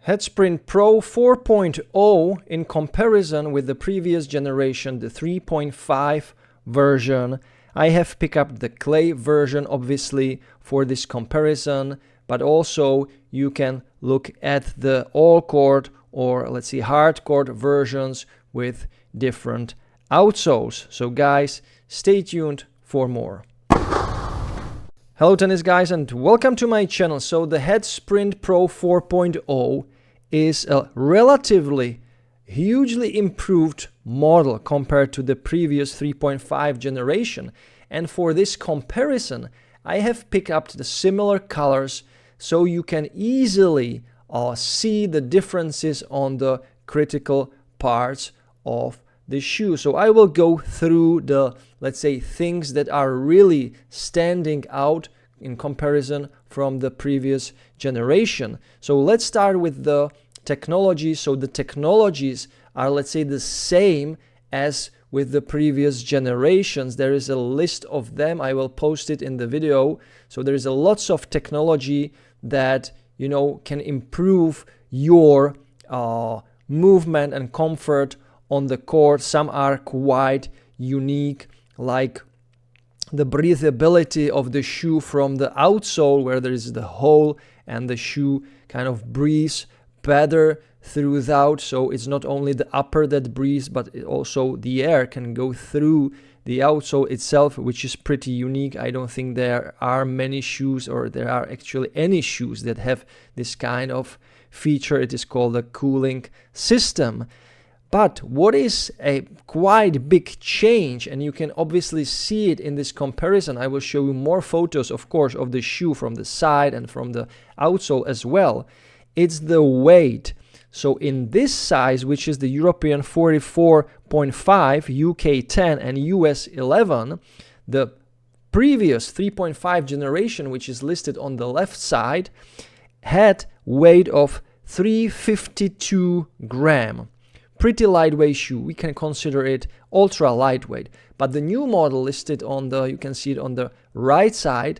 Headsprint Pro 4.0 in comparison with the previous generation, the 3.5 version. I have picked up the clay version obviously for this comparison, but also you can look at the all cord or let's see hard cord versions with different outsoles. So guys, stay tuned for more. Hello tennis guys and welcome to my channel. So the Headsprint Pro 4.0 is a relatively hugely improved model compared to the previous 3.5 generation, and for this comparison I have picked up the similar colors so you can easily see the differences on the critical parts of the shoe. So I will go through the, let's say, things that are really standing out in comparison from the previous generation. So let's start with the technology. So the technologies are, let's say, the same as with the previous generations. There is a list of them. I will post it in the video. So there is a lots of technology that, you know, can improve your movement and comfort on the court. Some are quite unique, like the breathability of the shoe from the outsole, where there is the hole and the shoe kind of breathes better throughout. So it's not only the upper that breathes, but also the air can go through the outsole itself, which is pretty unique. I don't think there are many shoes, or there are actually any shoes that have this kind of feature. It is called a cooling system. But what is a quite big change, and you can obviously see it in this comparison, I will show you more photos, of course, of the shoe from the side and from the outsole as well. It's the weight. So in this size, which is the European 44.5, UK 10 and US 11, the previous 3.5 generation, which is listed on the left side, had weight of 352 gram. Pretty lightweight shoe. We can consider it ultra lightweight. But the new model listed on the, you can see it on the right side,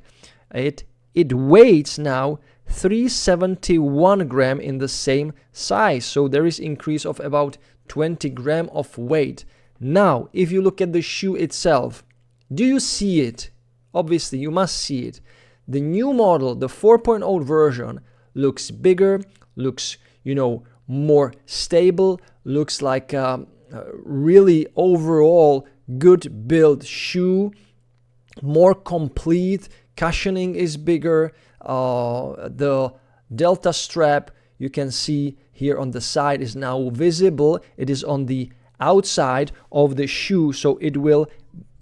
it weighs now 371 gram in the same size. So there is increase of about 20 gram of weight. Now, if you look at the shoe itself, do you see it? Obviously, you must see it. The new model, the 4.0 version, looks bigger, looks, you know, more stable, looks like a really overall good built shoe, more complete. Cushioning is bigger. The delta strap, you can see here on the side, is now visible. It is on the outside of the shoe, so it will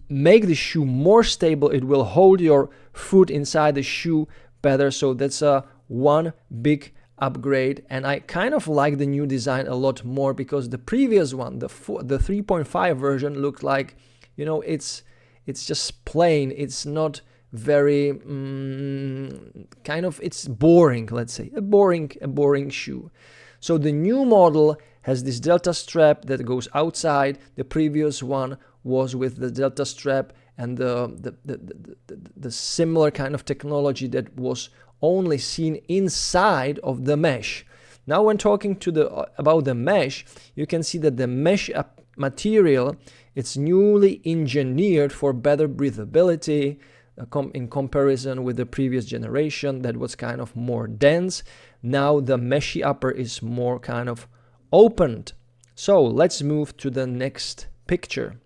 make the shoe more stable. It will hold your foot inside the shoe better. So that's a one big upgrade, and I kind of like the new design a lot more, because the previous one, the 3.5 version, looked like, you know, it's just plain. It's not very kind of, it's boring, let's say, a boring shoe. So the new model has this delta strap that goes outside. The previous one was with the delta strap and the similar kind of technology that was only seen inside of the mesh. Now when talking to about the mesh, you can see that the mesh material, it's newly engineered for better breathability in comparison with the previous generation that was kind of more dense. Now the meshy upper is more kind of opened. So let's move to the next picture.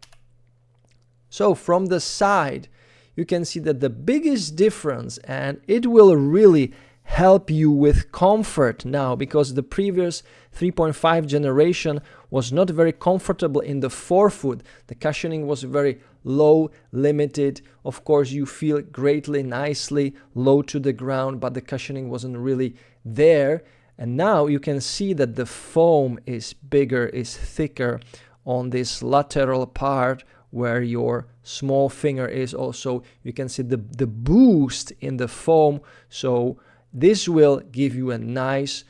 So from the side, you can see that the biggest difference, and it will really help you with comfort now, because the previous 3.5 generation was not very comfortable in the forefoot. The cushioning was very low, limited. Of course, you feel greatly, nicely low to the ground, but the cushioning wasn't really there. And now you can see that the foam is bigger, is thicker on this lateral part where your small finger is. Also, you can see the boost in the foam. So this will give you a nice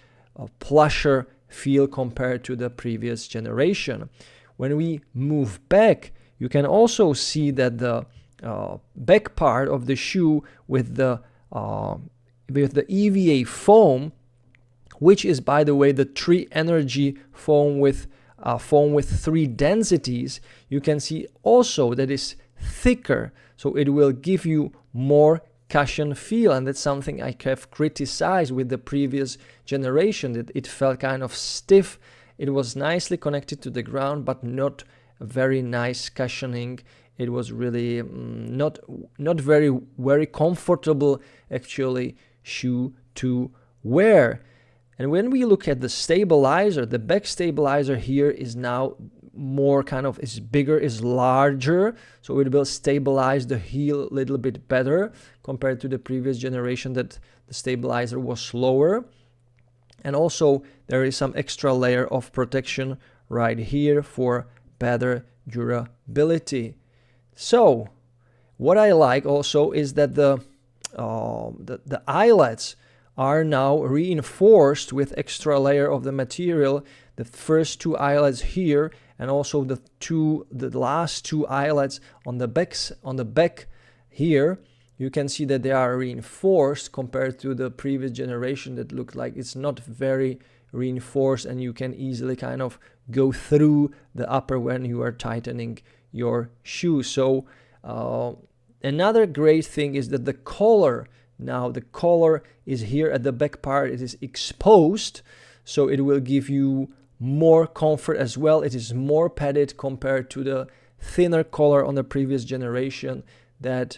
plusher feel compared to the previous generation. When we move back, you can also see that the back part of the shoe with the EVA foam which is, by the way, the 3 energy foam with 3 densities. You can see also that is thicker, so it will give you more cushion feel, and that's something I have criticized with the previous generation, that it felt kind of stiff. It was nicely connected to the ground, but not very nice cushioning. It was really not very comfortable actually shoe to wear. And when we look at the stabilizer, the back stabilizer here is now more kind of, is bigger, is larger, so it will stabilize the heel a little bit better compared to the previous generation that the stabilizer was lower. And also there is some extra layer of protection right here for better durability. So what I like also is that the eyelets are now reinforced with extra layer of the material. The first 2 eyelets here, and also the last 2 eyelets on the back here, you can see that they are reinforced compared to the previous generation that looked like it's not very reinforced, and you can easily kind of go through the upper when you are tightening your shoe. So another great thing is that the collar, now the collar is here at the back part, it is exposed, so it will give you more comfort as well. It is more padded compared to the thinner collar on the previous generation that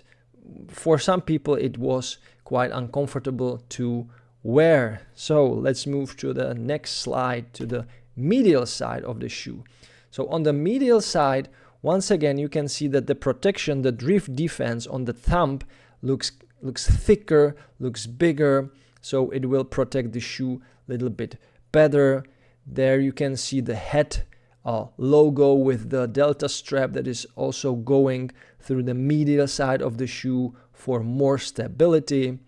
for some people it was quite uncomfortable to wear. So let's move to the next slide, to the medial side of the shoe. So on the medial side, once again you can see that the protection, the drift defense on the thumb looks thicker, looks bigger, so it will protect the shoe a little bit better. There you can see the head logo with the delta strap that is also going through the medial side of the shoe for more stability.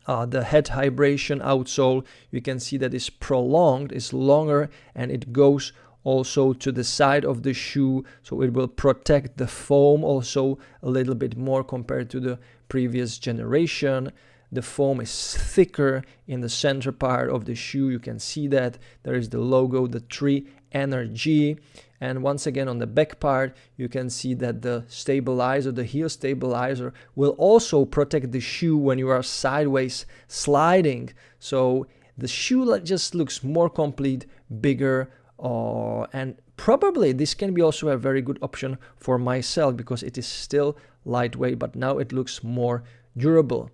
The head vibration outsole, you can see that is prolonged, is longer, and it goes also to the side of the shoe, so it will protect the foam also a little bit more compared to the previous generation. The foam is thicker in the center part of the shoe. You can see that there is the logo, the 3 energy. And once again on the back part, you can see that the stabilizer, the heel stabilizer, will also protect the shoe when you are sideways sliding. So the shoe just looks more complete, bigger, and probably this can be also a very good option for myself because it is still lightweight, but now it looks more durable.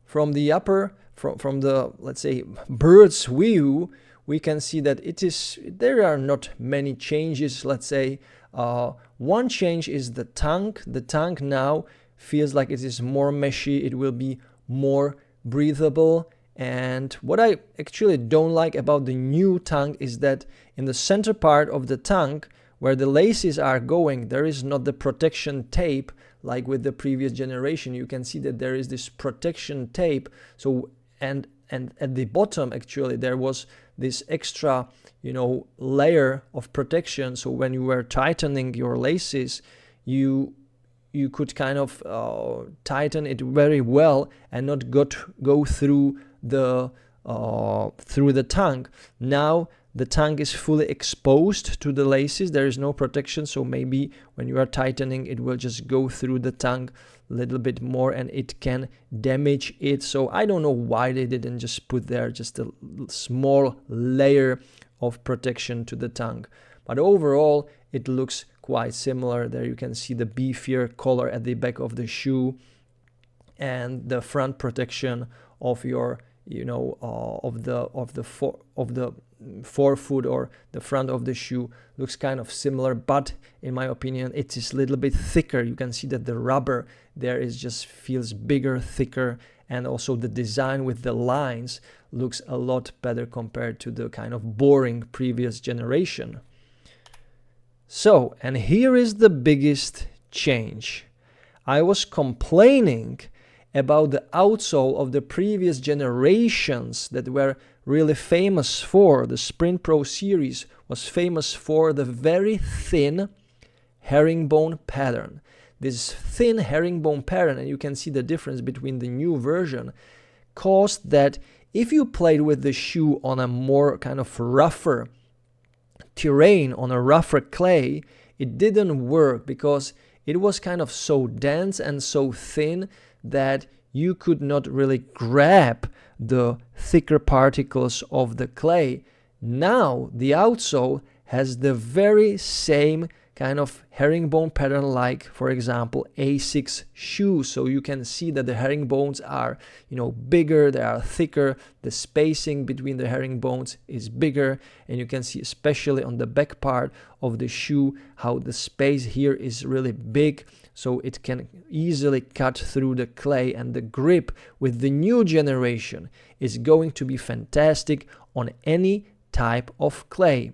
From the upper, from the, let's say, bird's view, we can see that there are not many changes. Let's say one change is the tongue. The tongue now feels like it is more meshy. It will be more breathable. And what I actually don't like about the new tongue is that in the center part of the tongue, where the laces are going, there is not the protection tape like with the previous generation. You can see that there is this protection tape. So and at the bottom actually there was this extra, layer of protection. So when you were tightening your laces, you could kind of tighten it very well and not go through the tongue. Now the tongue is fully exposed to the laces. There is no protection, so maybe when you are tightening, it will just go through the tongue a little bit more and it can damage it. So I don't know why they didn't just put there just a small layer of protection to the tongue. But overall, it looks quite similar. There you can see the beefier collar at the back of the shoe and the front protection of your, of the forefoot or the front of the shoe looks kind of similar, but in my opinion it is a little bit thicker. You can see that the rubber there is just feels bigger, thicker, and also the design with the lines looks a lot better compared to the kind of boring previous generation. So, and here is the biggest change. I was complaining about the outsole of the previous generations that were really famous for. The Sprint Pro series was famous for the very thin herringbone pattern. This thin herringbone pattern, and you can see the difference between the new version, caused that If you played with the shoe on a more kind of rougher terrain, on a rougher clay, it didn't work because it was kind of so dense and so thin that you could not really grab the thicker particles of the clay. Now the outsole has the very same kind of herringbone pattern, like for example A6 shoes. So you can see that the herringbones are, bigger, they are thicker, the spacing between the herringbones is bigger, and you can see especially on the back part of the shoe how the space here is really big, so it can easily cut through the clay, and the grip with the new generation is going to be fantastic on any type of clay.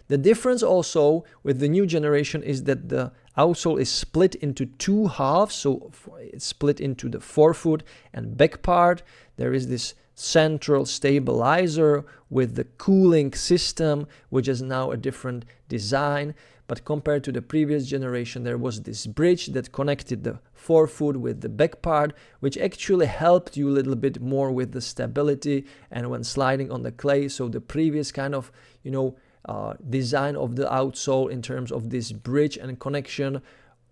The difference also with the new generation is that the outsole is split into two halves, so it's split into the forefoot and back part. There is this central stabilizer with the cooling system, which is now a different design. But compared to the previous generation, there was this bridge that connected the forefoot with the back part, which actually helped you a little bit more with the stability and when sliding on the clay. So the previous kind of, design of the outsole in terms of this bridge and connection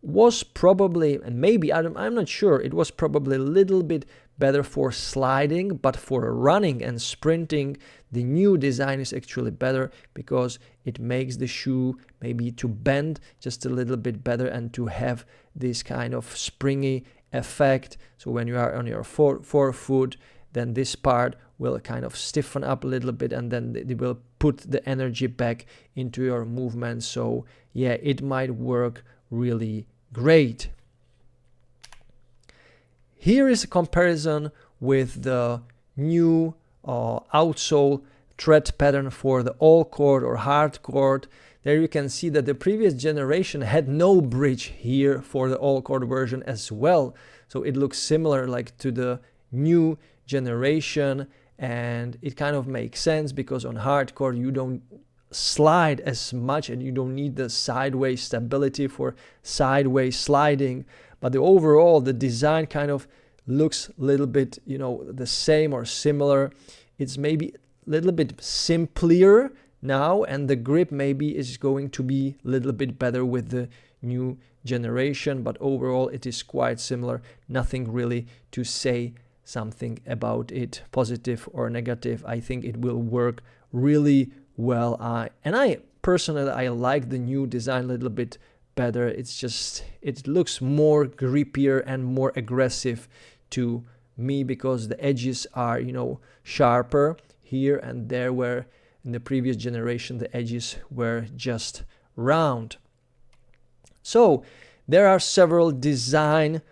was probably, and maybe, I'm not sure, it was probably a little bit better for sliding, but for running and sprinting, the new design is actually better because it makes the shoe maybe to bend just a little bit better and to have this kind of springy effect. So when you are on your forefoot, then this part will kind of stiffen up a little bit, and then it will put the energy back into your movement. So yeah, it might work really great. Here is a comparison with the new outsole tread pattern for the all court or hard court. There you can see that the previous generation had no bridge here for the all court version as well. So it looks similar like to the new generation, and it kind of makes sense because on hardcore you don't slide as much and you don't need the sideways stability for sideways sliding, but the design kind of looks a little bit the same or similar. It's maybe a little bit simpler now, and the grip maybe is going to be a little bit better with the new generation, but overall it is quite similar. Nothing really to say something about it, positive or negative. I think it will work really well. And I personally like the new design a little bit better. It looks more grippier and more aggressive to me because the edges are sharper here and there, where in the previous generation the edges were just round. So there are several design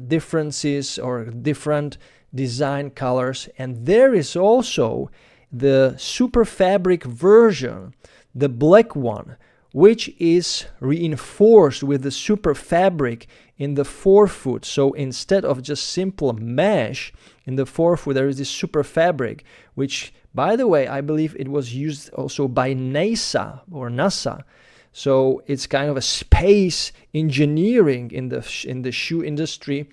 differences or different design colors, and there is also the super fabric version, the black one, which is reinforced with the super fabric in the forefoot. So instead of just simple mesh in the forefoot, there is this super fabric, which, by the way, I believe it was used also by NASA. So it's kind of a space engineering in the shoe industry,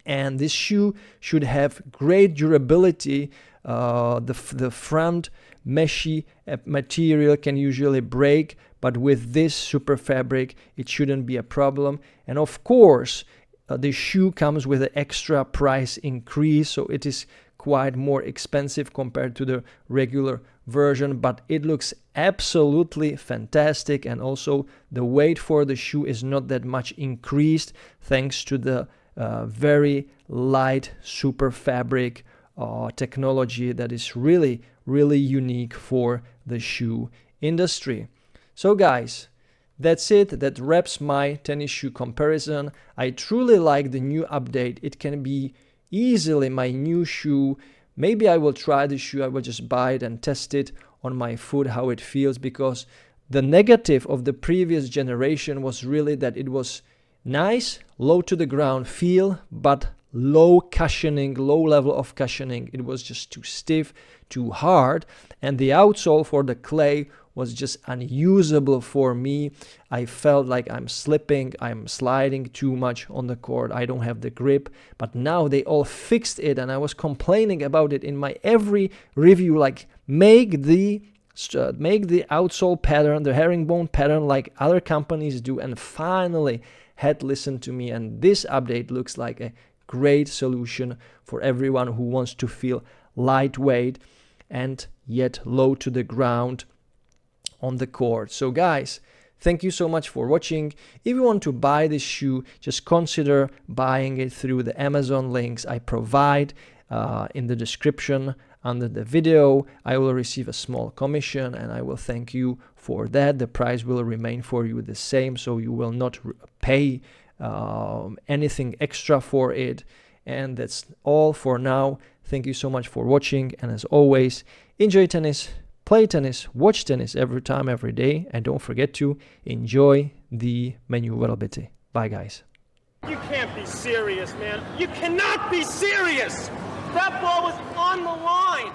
and this shoe should have great durability. The front meshy material can usually break, but with this super fabric it shouldn't be a problem. And of course the shoe comes with an extra price increase, so it is quite more expensive compared to the regular version, but it looks absolutely fantastic, and also the weight for the shoe is not that much increased thanks to the very light super fabric technology that is really unique for the shoe industry. So guys, that's it. That wraps my tennis shoe comparison. I truly like the new update. It can be easily my new shoe. Maybe I will try the shoe. I will just buy it and test it on my foot how it feels, because the negative of the previous generation was really that it was nice, low to the ground feel, but low cushioning, low level of cushioning. It was just too stiff, too hard, and the outsole for the clay was just unusable for me. I felt like I'm slipping, I'm sliding too much on the court, I don't have the grip. But now they all fixed it, and I was complaining about it in my every review, like make the outsole pattern, the herringbone pattern, like other companies do, and finally had listened to me. And this update looks like a great solution for everyone who wants to feel lightweight and yet low to the ground on the court. So guys, thank you so much for watching. If you want to buy this shoe, just consider buying it through the Amazon links I provide in the description under the video. I will receive a small commission, and I will thank you for that. The price will remain for you the same, so you will not pay anything extra for it. And that's all for now. Thank you so much for watching, and as always, enjoy tennis, play tennis, watch tennis every time, every day, and don't forget to enjoy the manooovrlbity. Bye guys. You can't be serious, man. You cannot be serious! That ball was on the line!